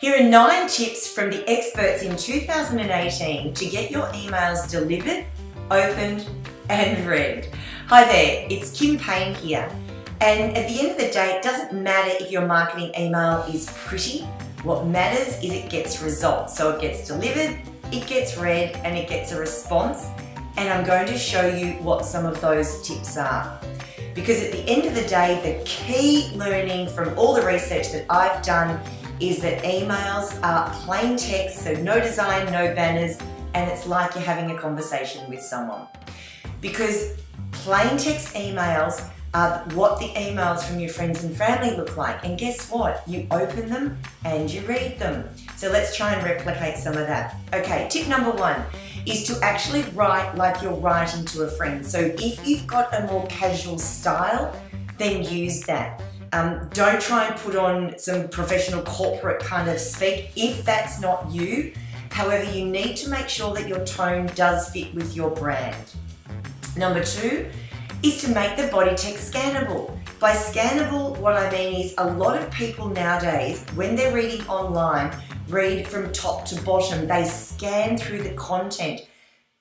Here are 9 tips from the experts in 2018 to get your emails delivered, opened, and read. Hi there, it's Kim Payne here. And at the end of the day, it doesn't matter if your marketing email is pretty. What matters is it gets results. So it gets delivered, it gets read, and it gets a response. And I'm going to show you what some of those tips are. Because at the end of the day, the key learning from all the research that I've done is that emails are plain text, so no design, no banners, and it's like you're having a conversation with someone. Because plain text emails are what the emails from your friends and family look like. And guess what? You open them and you read them. So let's try and replicate some of that. Okay, tip number 1 is to actually write like you're writing to a friend. So if you've got a more casual style, then use that. Don't try and put on some professional corporate kind of speak if that's not you. However, you need to make sure that your tone does fit with your brand. Number 2 is to make the body text scannable. By scannable, what I mean is a lot of people nowadays, when they're reading online, read from top to bottom. They scan through the content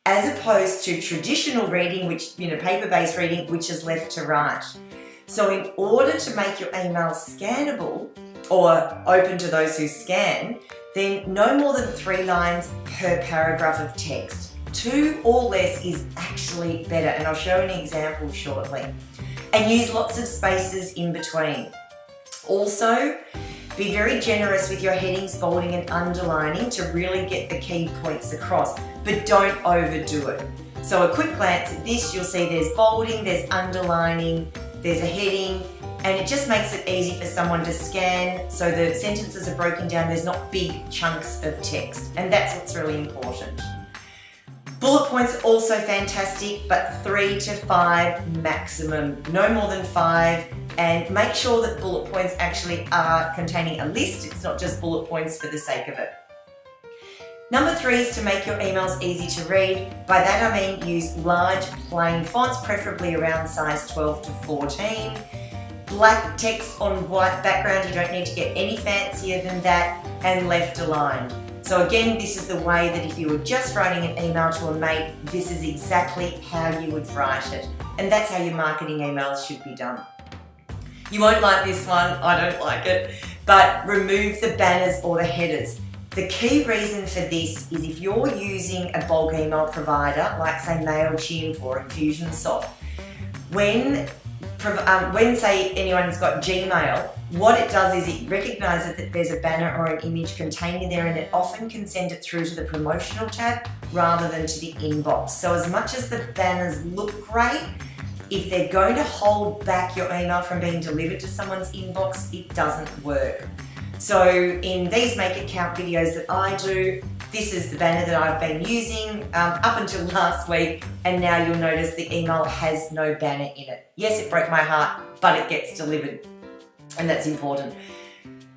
as opposed to traditional reading, which, paper-based reading, which is left to right. So in order to make your email scannable or open to those who scan, then no more than 3 lines per paragraph of text. 2 or less is actually better, and I'll show an example shortly. And use lots of spaces in between. Also, be very generous with your headings, bolding and underlining to really get the key points across, but don't overdo it. So a quick glance at this, you'll see there's bolding, there's underlining, there's a heading, and it just makes it easy for someone to scan so the sentences are broken down, there's not big chunks of text, and that's what's really important. Bullet points are also fantastic, but 3 to 5 maximum, no more than 5, and make sure that bullet points actually are containing a list. It's not just bullet points for the sake of it. Number 3 is to make your emails easy to read. By that I mean use large plain fonts, preferably around size 12 to 14. Black text on white background, you don't need to get any fancier than that, and left aligned. So again, this is the way that if you were just writing an email to a mate, this is exactly how you would write it. And that's how your marketing emails should be done. You won't like this one, I don't like it, but remove the banners or the headers. The key reason for this is if you're using a bulk email provider, like say MailChimp or Infusionsoft, when say anyone's got Gmail, what it does is it recognises that there's a banner or an image contained in there, and it often can send it through to the promotional tab rather than to the inbox. So as much as the banners look great, if they're going to hold back your email from being delivered to someone's inbox, it doesn't work. So in these Make It Count videos that I do, this is the banner that I've been using up until last week, and now you'll notice the email has no banner in it. Yes, it broke my heart, but it gets delivered, and that's important.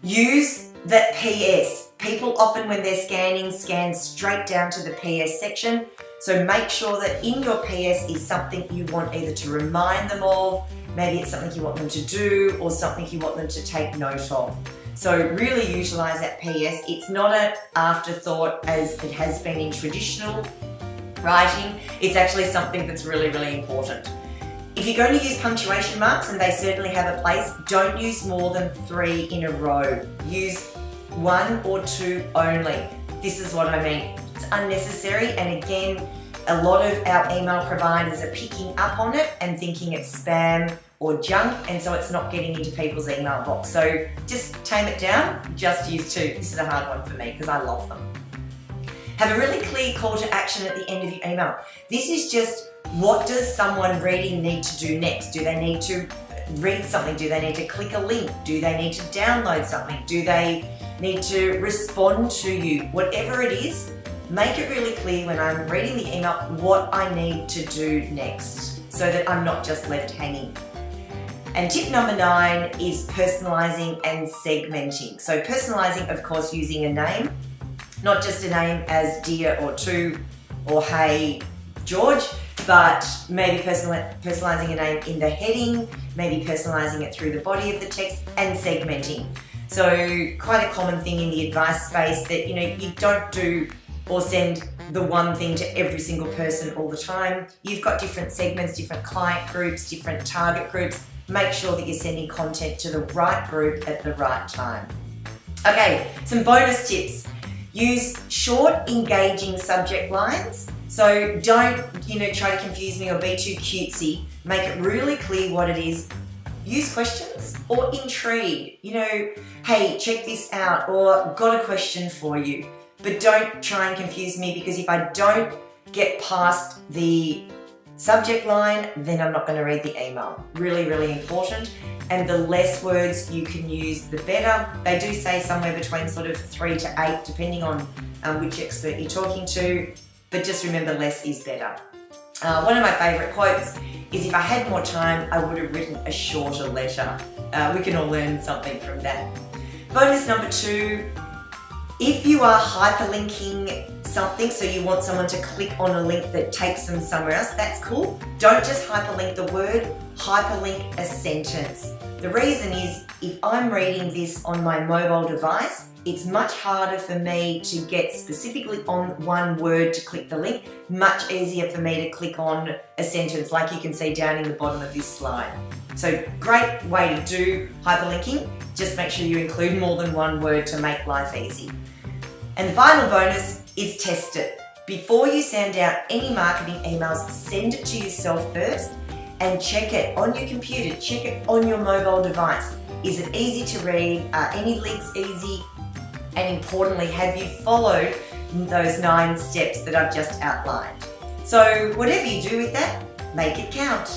Use the PS. People often, when they're scanning, scan straight down to the PS section, so make sure that in your PS is something you want either to remind them of, maybe it's something you want them to do, or something you want them to take note of. So really utilise that PS. It's not an afterthought as it has been in traditional writing. It's actually something that's really, really important. If you're going to use punctuation marks, and they certainly have a place, don't use more than 3 in a row. Use 1 or 2 only. This is what I mean. It's unnecessary, and again, a lot of our email providers are picking up on it and thinking it's spam or junk, and so it's not getting into people's email box. So just tame it down, just use 2. This is a hard one for me because I love them. Have a really clear call to action at the end of your email. This is just, what does someone reading need to do next? Do they need to read something? Do they need to click a link? Do they need to download something? Do they need to respond to you? Whatever it is, make it really clear when I'm reading the email what I need to do next, so that I'm not just left hanging. And tip number 9 is personalizing and segmenting. So personalizing, of course, using a name, not just a name as dear or to or hey George, but maybe personalizing a name in the heading, maybe personalizing it through the body of the text, and segmenting. So quite a common thing in the advice space that, you don't do or send the one thing to every single person all the time. You've got different segments, different client groups, different target groups. Make sure that you're sending content to the right group at the right time. Okay, some bonus tips. Use short, engaging subject lines. So don't, try to confuse me or be too cutesy. Make it really clear what it is. Use questions or intrigue. Hey, check this out, or got a question for you. But don't try and confuse me, because if I don't get past the subject line, then I'm not going to read the email. Really, really important. And the less words you can use, the better. They do say somewhere between sort of 3 to 8, depending on which expert you're talking to. But just remember, less is better. One of my favourite quotes is, if I had more time, I would have written a shorter letter. We can all learn something from that. Bonus number 2, if you are hyperlinking something, so you want someone to click on a link that takes them somewhere else, that's cool. Don't just hyperlink the word, hyperlink a sentence. The reason is, if I'm reading this on my mobile device, it's much harder for me to get specifically on one word to click the link, much easier for me to click on a sentence like you can see down in the bottom of this slide. So great way to do hyperlinking. Just make sure you include more than one word to make life easy. And the final bonus is test it. Before you send out any marketing emails, send it to yourself first and check it on your computer, check it on your mobile device. Is it easy to read? Are any links easy? And importantly, have you followed those 9 steps that I've just outlined? So whatever you do with that, make it count.